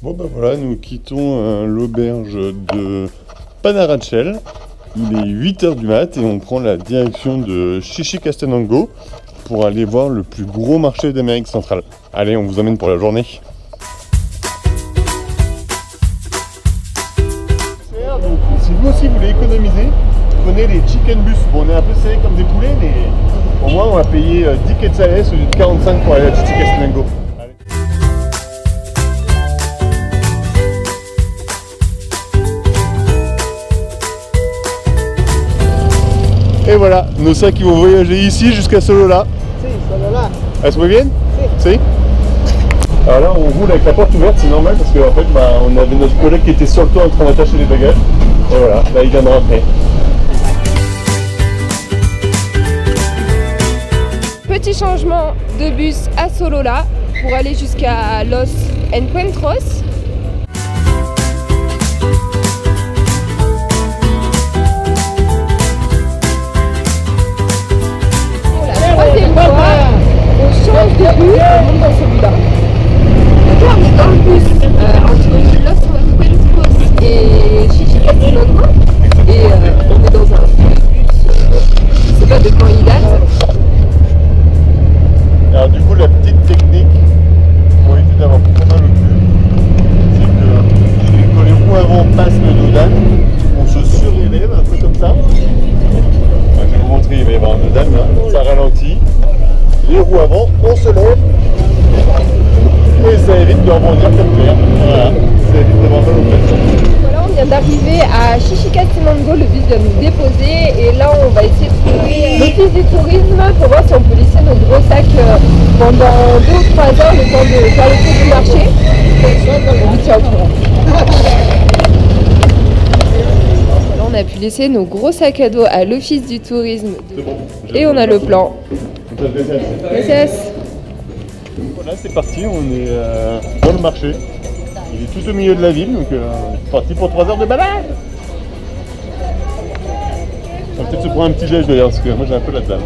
Bon ben voilà, nous quittons l'auberge de Panarachel. Il est 8h du mat et on prend la direction de Chichicastenango pour aller voir le plus gros marché d'Amérique centrale. Allez, on vous emmène pour la journée. Donc, si vous aussi voulez économiser, prenez les chicken bus. Bon, on est un peu serré comme des poulets, mais au moins on va payer 10 quetzales au lieu de 45 pour aller à Chichicastenango. Et voilà, nos sacs qui vont voyager ici jusqu'à Solola. Si, Solola. ¿Es muy bien? Si. Si. Alors là, on roule avec la porte ouverte, c'est normal parce qu'en fait, on avait notre collègue qui était sur le toit en train d'attacher les bagages. Et voilà, là, il vient de rentrer. Petit changement de bus à Solola pour aller jusqu'à Los Encuentros. Troisième fois, on change de bus, on monte dans celui-là. Donc là, on est dans le bus entre Los Encuentros et Chichicastenango. Et on est dans un bus, je ne sais pas de quand il date. Alors du coup, la petite technique pour éviter d'avoir trop mal au cul, c'est que quand les roues avant passent le dodan, on se surélève un peu comme ça. Enfin, je vais vous montrer, il va y avoir un dodan là, ça ralentit. Les roues avant, on se lève et ça évite de rebondir comme fer. Voilà, ça évite d'avoir mal au cul. Voilà, on vient d'arriver à Chichicastenango, le bus doit nous déposer et là on va essayer de trouver l'office du tourisme pour voir si on peut laisser nos gros sacs pendant 2 ou 3 heures le temps de faire le tour du marché. On vous tient au courant. Voilà, on a pu laisser nos gros sacs à dos à l'office du tourisme et on a le plan. SS. Voilà, c'est parti, on est dans le marché. Il est tout au milieu de la ville, donc c'est parti pour 3 heures de balade. On va peut-être se prendre un petit déj d'ailleurs, parce que moi j'ai un peu la dalle.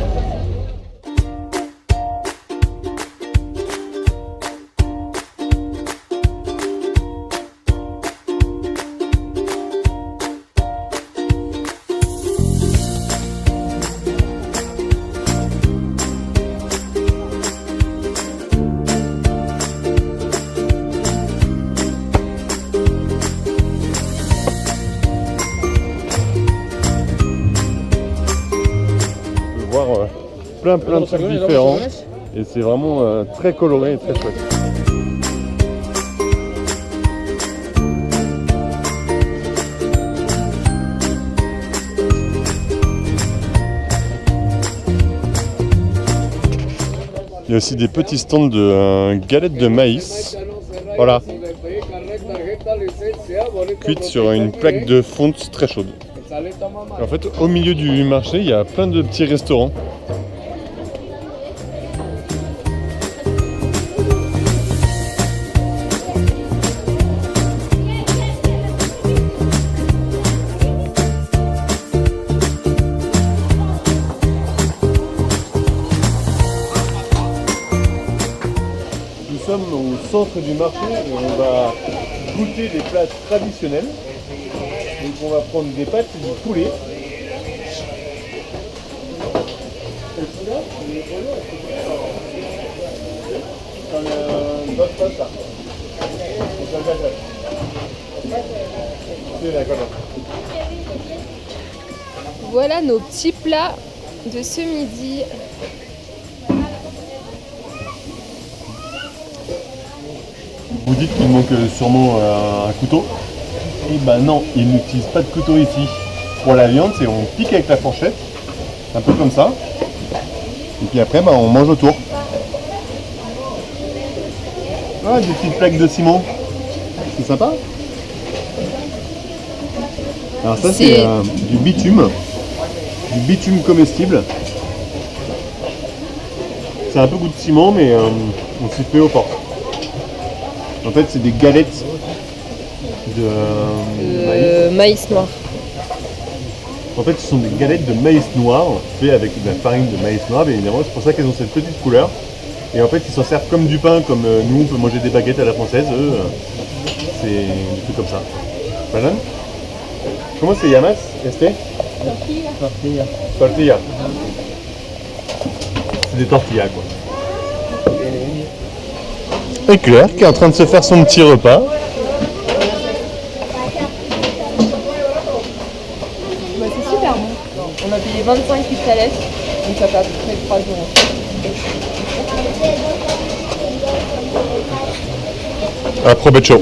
Plein de trucs différents et c'est vraiment très coloré et très chouette. Il y a aussi des petits stands de galettes de maïs. Voilà. Cuites sur une plaque de fonte très chaude. En fait, au milieu du marché, il y a plein de petits restaurants. Nous sommes au centre du marché et on va goûter des plats traditionnels. Donc on va prendre des pâtes et du poulet. Voilà nos petits plats de ce midi. Vous dites qu'il manque sûrement un couteau. Et ben non, ils n'utilisent pas de couteau ici. Pour la viande, c'est on pique avec la fourchette, un peu comme ça. Et puis après, on mange autour. Ah, des petites plaques de ciment. C'est sympa. Alors ça, c'est du bitume. Du bitume comestible. C'est un peu goût de ciment, mais on s'y fait au fort. En fait, c'est des galettes de maïs noir. En fait, ce sont des galettes de maïs noir, faites avec de la farine de maïs noir, bien évidemment. C'est pour ça qu'elles ont cette petite couleur. Et en fait, ils s'en servent comme du pain, comme nous, on peut manger des baguettes à la française. Eux, C'est des trucs comme ça. Madame? Comment se llamas este? Tortilla. Tortilla. C'est des tortillas quoi. Et Claire qui est en train de se faire son petit repas. Bah, c'est super bon. On a payé 25 pistales, donc ça fait à peu près 3 euros. Provecho.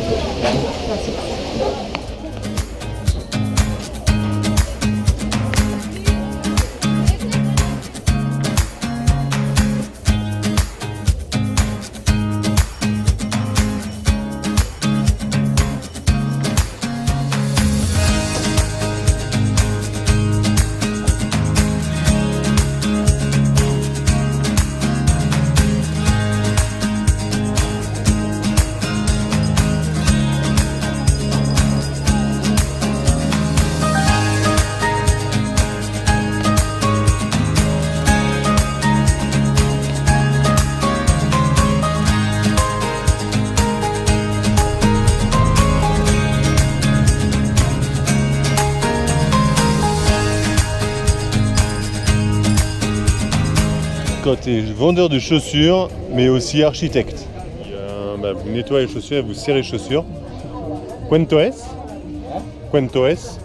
Quand tu es vendeur de chaussures, mais aussi architecte. Vous nettoyez les chaussures et vous serrez les chaussures. ¿Cuánto es? ¿Cuánto es?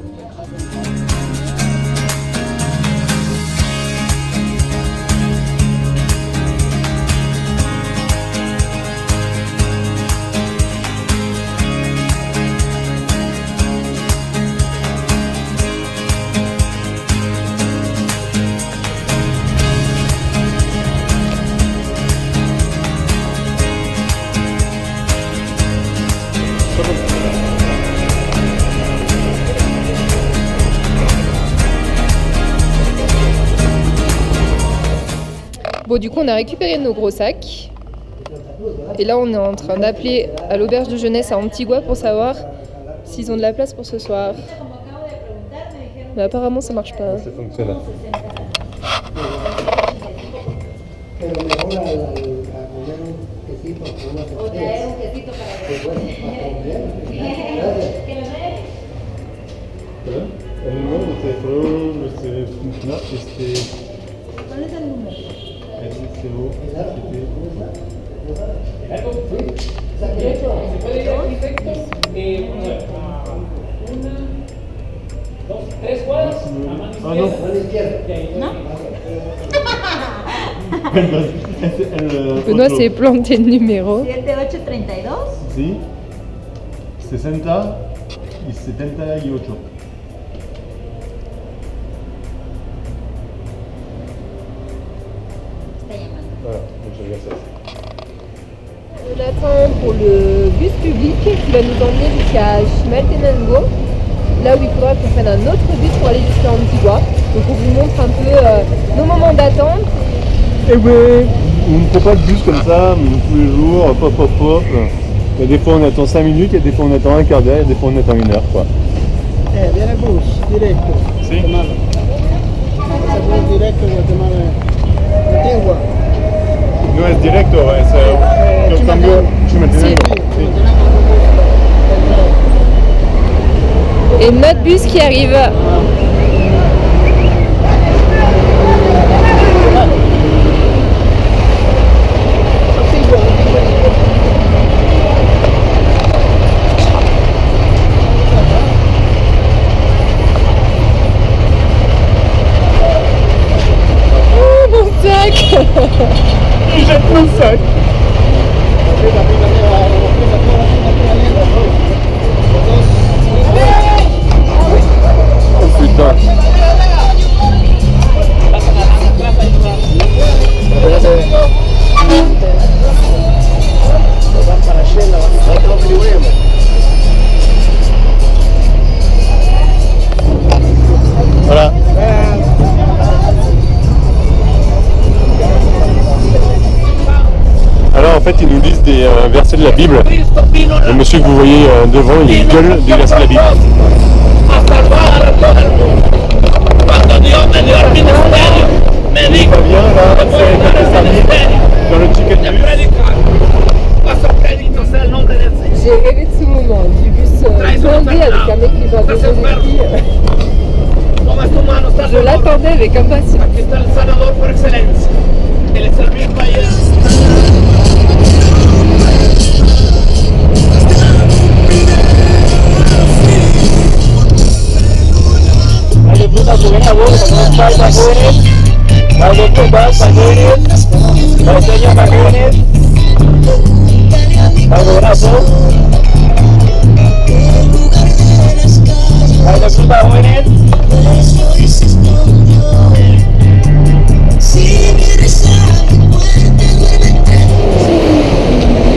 Bon, du coup, on a récupéré nos gros sacs. Et là, on est en train d'appeler à l'auberge de jeunesse à Antigua pour savoir s'ils ont de la place pour ce soir. Mais apparemment, ça marche pas. Ça fonctionne. El número de teléfono funciona. ¿Cuál es el número? Ah non. ¿No? Benoît s'est planté de numéro. 7832. Si. 60 y 78. Voilà, donc je regarde ça. On attend pour le bus public qui va nous emmener jusqu'à Chimaltenango, là où il faudra qu'on prenne un autre bus pour aller jusqu'à Antigua. Donc on vous montre un peu nos moments d'attente. Et oui, on ne prend pas de bus comme ça, mais tous les jours, hop. Il y a des fois on attend 5 minutes, il y a des fois on attend un quart d'heure, il y a des fois on attend 1 heure quoi. Viene bus, directo. Si. Guatemala. Ese bus directo Guatemala. Antigua. No es directo, es el cambio Chimaltenango. Et notre bus qui arrive. Oh mon sac. Il jette mon sac. Oh putain. Voilà. Alors en fait ils nous lisent des versets de la Bible. Le monsieur que vous voyez devant, il gueule des versets de la Bible. Ça vient là, c'est dans le chicken bus. J'ai rêvé de ce moment. il va donner les filles. Je l'attendais avec impatience. Aquí está el sanador por excelencia. Él es el mismo ayer. Hay frutas que ven a vos, cuando no hay vagones. Hay frutas, vagones. Paseñas, vagones. Hay brazos. Hay de frutas jóvenes.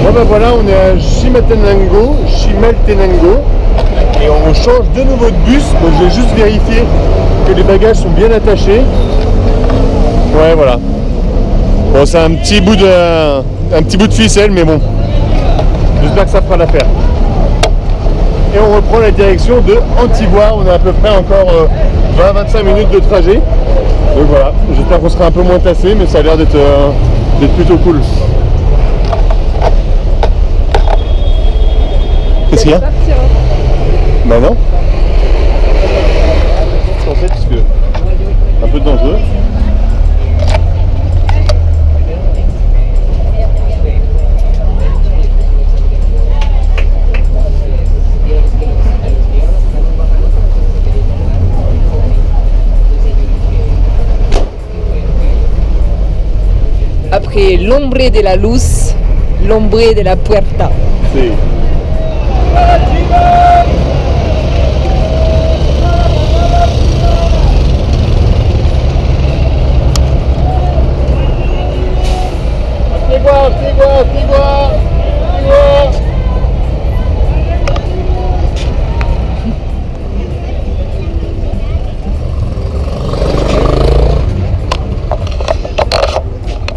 Bon ben voilà, on est à Chimaltenango et on change de nouveau de bus. Donc je vais juste vérifier que les bagages sont bien attachés. Ouais voilà. Bon c'est un petit bout de ficelle mais bon. J'espère que ça fera l'affaire. Et on reprend la direction de Antigua. On a à peu près encore 20-25 minutes de trajet. Donc voilà, j'espère qu'on sera un peu moins tassé mais ça a l'air d'être plutôt cool. Qu'est-ce qu'il y a? Bah non. En fait, parce que un peu dangereux. Après l'ombre de la luz, l'ombre de la puerta. C'est... Antigua.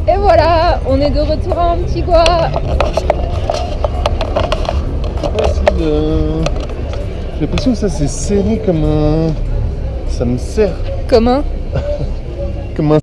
Et voilà, on est de retour à Antigua. J'ai l'impression que ça c'est serré comme un... Ça me serre Comment? comme un